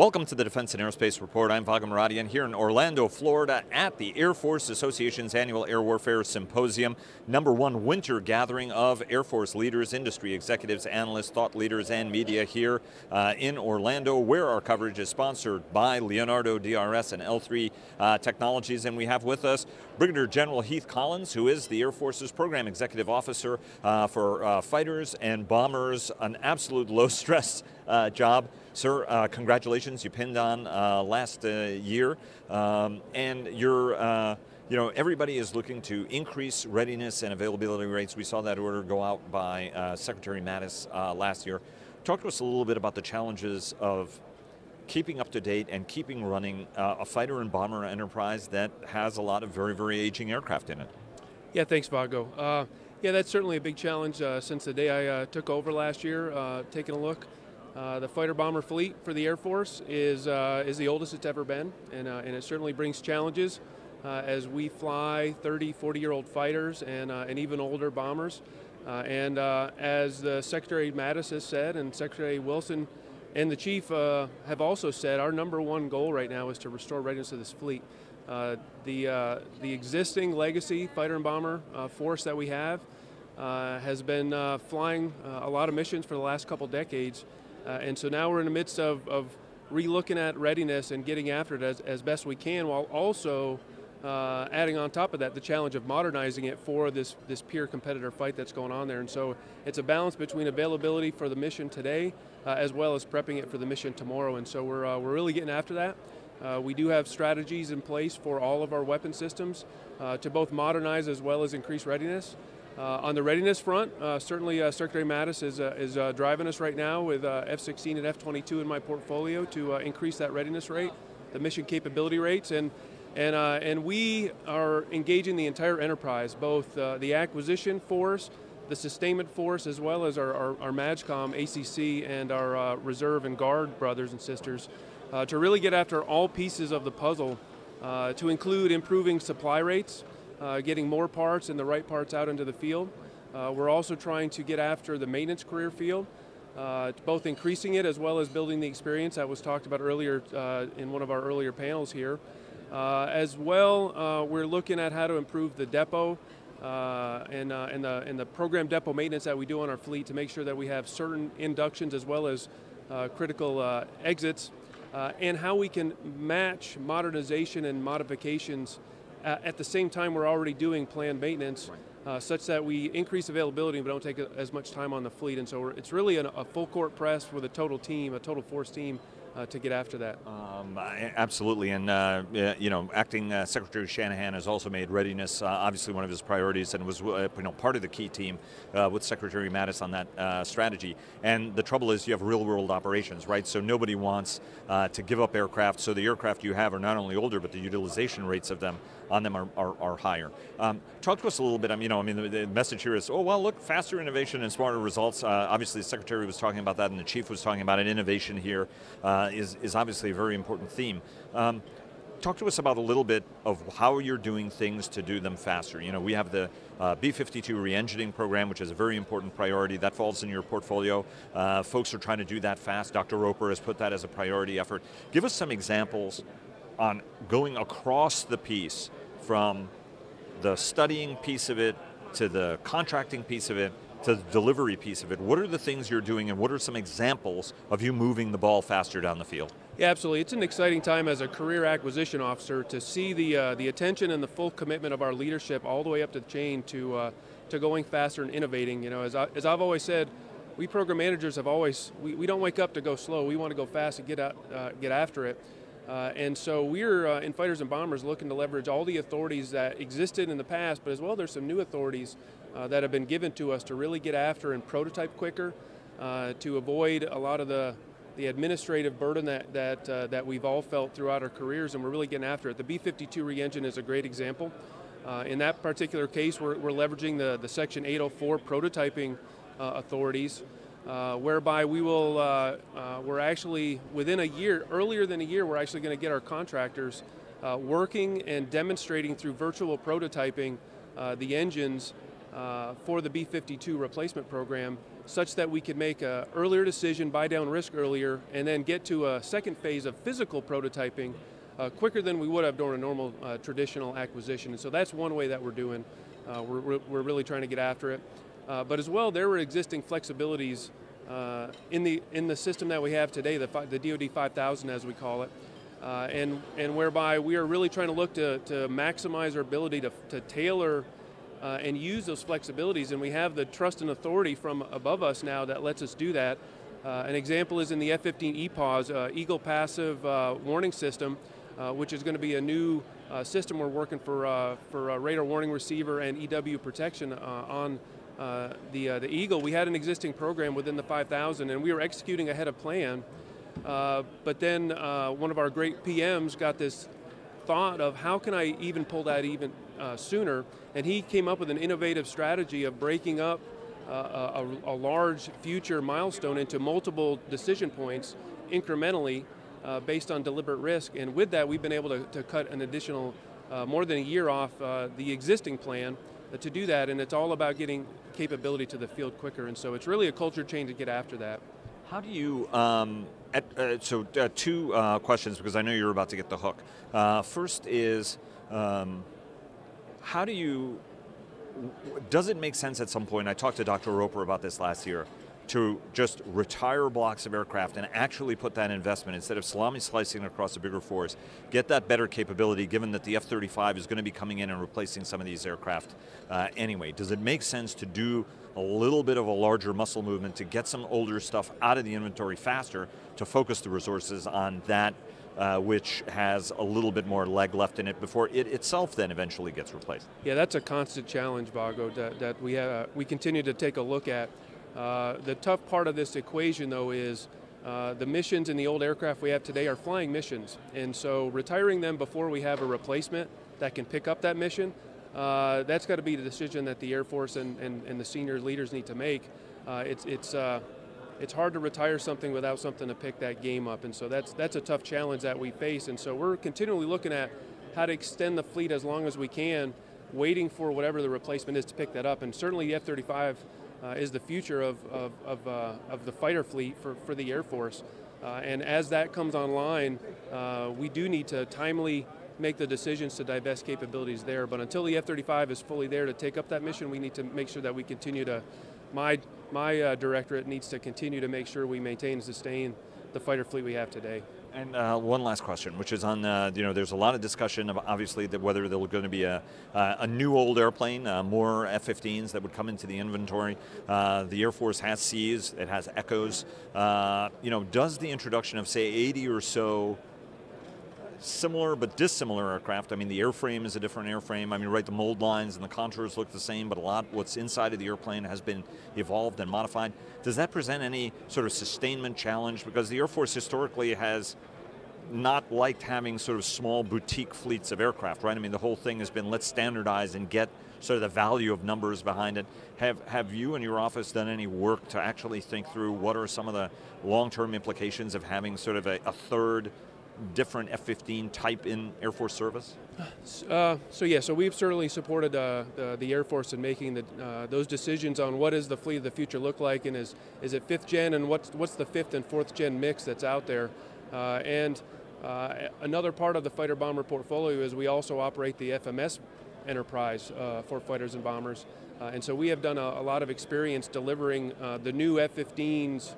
Welcome to the Defense and Aerospace Report. I'm Vago Muradian here in Orlando, Florida at the Air Force Association's annual Air Warfare Symposium, #1 winter gathering of Air Force leaders, industry executives, analysts, thought leaders, and media here in Orlando, where our coverage is sponsored by Leonardo DRS and L3 Technologies. And we have with us Brigadier General Heath Collins, who is the Air Force's Program Executive Officer for fighters and bombers, an absolute low-stress job. Sir, congratulations, you pinned on last year, and you're, everybody is looking to increase readiness and availability rates. We saw that order go out by Secretary Mattis last year. Talk to us a little bit about the challenges of keeping up to date and keeping running a fighter and bomber enterprise that has a lot of very, very aging aircraft in it. Yeah, thanks, Vago. Yeah, that's certainly a big challenge since the day I took over last year, taking a look. The fighter-bomber fleet for the Air Force is the oldest it's ever been, and it certainly brings challenges as we fly 30, 40-year-old fighters and even older bombers. As the Secretary Mattis has said, and Secretary Wilson and the Chief have also said, our #1 goal right now is to restore readiness of this fleet. The existing legacy fighter and bomber force that we have has been flying a lot of missions for the last couple decades. And so now we're in the midst of re-looking at readiness and getting after it as best we can, while also adding on top of that the challenge of modernizing it for this peer competitor fight that's going on there. And so it's a balance between availability for the mission today as well as prepping it for the mission tomorrow. And so we're really getting after that. We do have strategies in place for all of our weapon systems to both modernize as well as increase readiness. On the readiness front, certainly Secretary Mattis is driving us right now with F-16 and F-22 in my portfolio to increase that readiness rate, the mission capability rates, and we are engaging the entire enterprise, both the acquisition force, the sustainment force, as well as our MAGCOM, ACC, and our reserve and guard brothers and sisters, to really get after all pieces of the puzzle, to include improving supply rates, getting more parts and the right parts out into the field. We're also trying to get after the maintenance career field, both increasing it as well as building the experience that was talked about earlier in one of our earlier panels here. As well, we're looking at how to improve the depot and the program depot maintenance that we do on our fleet to make sure that we have certain inductions as well as critical exits, and how we can match modernization and modifications at the same time we're already doing planned maintenance, such that we increase availability but don't take as much time on the fleet. And so it's really a full court press with a total team, a total force team, to get after that. Absolutely, and Acting Secretary Shanahan has also made readiness obviously one of his priorities, and was part of the key team with Secretary Mattis on that strategy. And the trouble is, you have real-world operations, right? So nobody wants to give up aircraft. So the aircraft you have are not only older, but the utilization rates of them on them are higher. Talk to us a little bit. The message here is, oh well, look, faster innovation and smarter results. Obviously, the Secretary was talking about that, and the Chief was talking about it. Innovation here is obviously a very important theme. Talk to us about a little bit of how you're doing things to do them faster. We have the B52 Reengining program, which is a very important priority. That falls in your portfolio. Folks are trying to do that fast. Dr. Roper has put that as a priority effort. Give us some examples on going across the piece from the studying piece of it to the contracting piece of it to the delivery piece of it. What are the things you're doing, and what are some examples of you moving the ball faster down the field? Yeah, absolutely. It's an exciting time as a career acquisition officer to see the attention and the full commitment of our leadership all the way up to the chain to going faster and innovating. As I've always said, we program managers we don't wake up to go slow. We want to go fast and get after it. And so we're in Fighters and Bombers looking to leverage all the authorities that existed in the past, but as well there's some new authorities that have been given to us to really get after and prototype quicker, to avoid a lot of the administrative burden that we've all felt throughout our careers, and we're really getting after it. The B52 Reengining is a great example. In that particular case, we're leveraging the Section 804 prototyping authorities, whereby we're actually, within a year, earlier than a year, we're actually going to get our contractors working and demonstrating through virtual prototyping the engines for the B-52 replacement program such that we could make an earlier decision, buy down risk earlier, and then get to a second phase of physical prototyping quicker than we would have during a normal traditional acquisition. And so that's one way that we're doing. We're really trying to get after it. But as well, there were existing flexibilities in the system that we have today, the DoD 5000 as we call it, and whereby we are really trying to look to maximize our ability to tailor and use those flexibilities, and we have the trust and authority from above us now that lets us do that. An example is in the F-15 EPAWS, Eagle Passive Warning System, which is going to be a new system we're working for radar warning receiver and EW protection on the Eagle. We had an existing program within the 5000, and we were executing ahead of plan, but then one of our great PMs got this thought of how can I even pull that even sooner, and he came up with an innovative strategy of breaking up a large future milestone into multiple decision points incrementally based on deliberate risk, and with that we've been able to cut an additional more than a year off the existing plan to do that, and it's all about getting capability to the field quicker, and so it's really a culture change to get after that. How do you, two questions because I know you're about to get the hook. First is, how do you, does it make sense at some point, I talked to Dr. Roper about this last year, to just retire blocks of aircraft and actually put that investment, instead of salami slicing across a bigger force, get that better capability given that the F-35 is going to be coming in and replacing some of these aircraft anyway? Does it make sense to do a little bit of a larger muscle movement to get some older stuff out of the inventory faster, to focus the resources on that which has a little bit more leg left in it before it itself then eventually gets replaced? Yeah, that's a constant challenge, Vago, that we continue to take a look at. The tough part of this equation, though, is the missions in the old aircraft we have today are flying missions, and so retiring them before we have a replacement that can pick up that mission, that's got to be the decision that the Air Force and the senior leaders need to make. It's hard to retire something without something to pick that game up, and so that's a tough challenge that we face, and so we're continually looking at how to extend the fleet as long as we can, waiting for whatever the replacement is to pick that up, and certainly the F-35 is the future of the fighter fleet for the Air Force. And as that comes online, we do need to timely make the decisions to divest capabilities there. But until the F-35 is fully there to take up that mission, we need to make sure that we continue to, my directorate needs to continue to make sure we maintain and sustain the fighter fleet we have today. And one last question, which is on, there's a lot of discussion of obviously that whether there's going to be a new old airplane, more F-15s that would come into the inventory. The Air Force has Cs, it has Echoes. Does the introduction of, say, 80 or so similar but dissimilar aircraft, I mean, the airframe is a different airframe, I mean, right, the mold lines and the contours look the same, but a lot what's inside of the airplane has been evolved and modified. Does that present any sort of sustainment challenge? Because the Air Force historically has not liked having sort of small boutique fleets of aircraft, right? I mean, the whole thing has been let's standardize and get sort of the value of numbers behind it. Have you and your office done any work to actually think through what are some of the long-term implications of having sort of a third different F-15 type in Air Force service? So we've certainly supported the Air Force in making those decisions on what does the fleet of the future look like, and is it 5th gen, and what's the 5th and 4th gen mix that's out there. Another part of the fighter bomber portfolio is we also operate the FMS Enterprise for fighters and bombers, and so we have done a lot of experience delivering the new F-15s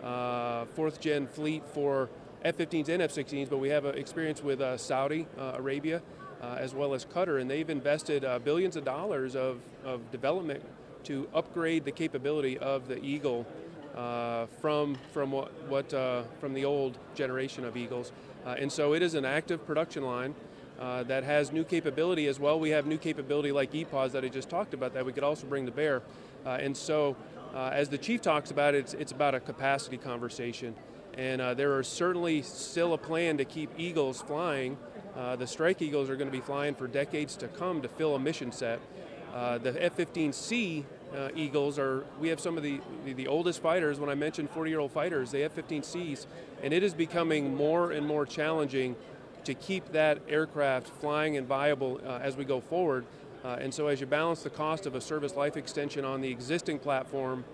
4th gen fleet for F-15s and F-16s, but we have experience with Saudi Arabia as well as Qatar, and they've invested billions of dollars of development to upgrade the capability of the Eagle from the old generation of Eagles, and so it is an active production line that has new capability as well. We have new capability like EPAWS that I just talked about that we could also bring to bear, and so as the chief talks about it, it's about a capacity conversation. And there are certainly still a plan to keep Eagles flying. The Strike Eagles are going to be flying for decades to come to fill a mission set. The F-15C Eagles we have some of the oldest fighters. When I mentioned 40-year-old fighters, the F-15Cs, and it is becoming more and more challenging to keep that aircraft flying and viable as we go forward. And so as you balance the cost of a service life extension on the existing platform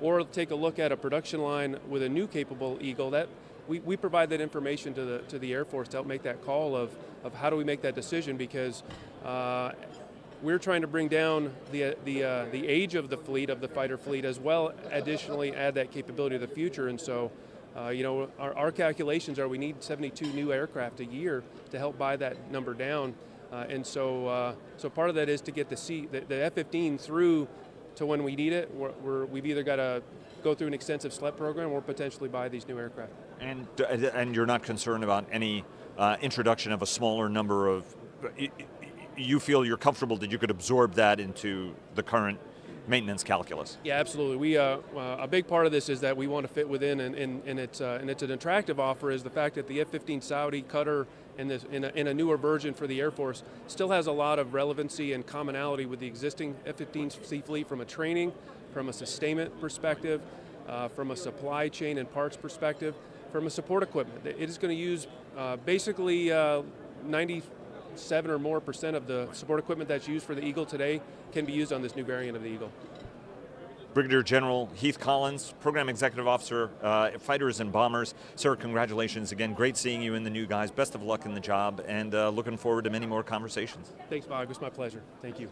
or take a look at a production line with a new capable Eagle, that we provide that information to the Air Force to help make that call of how do we make that decision, because we're trying to bring down the age of the fleet, of the fighter fleet, as well additionally add that capability to the future. And so our calculations are we need 72 new aircraft a year to help buy that number down. And so part of that is to get the F-15 through to when we need it. We've either got to go through an extensive SLEP program or potentially buy these new aircraft. And you're not concerned about any introduction of a smaller number of, you feel you're comfortable that you could absorb that into the current maintenance calculus? Yeah, absolutely. A big part of this is that we want to fit within, and it's an attractive offer, is the fact that the F-15 Saudi cutter in a newer version for the Air Force still has a lot of relevancy and commonality with the existing F-15C fleet from a training, from a sustainment perspective, from a supply chain and parts perspective, from a support equipment. It is going to use basically 97 or more % of the support equipment that's used for the Eagle today can be used on this new variant of the Eagle. Brigadier General Heath Collins, Program Executive Officer, Fighters and Bombers. Sir, congratulations again. Great seeing you in the new guys. Best of luck in the job, and looking forward to many more conversations. Thanks, Bob. It's my pleasure. Thank you.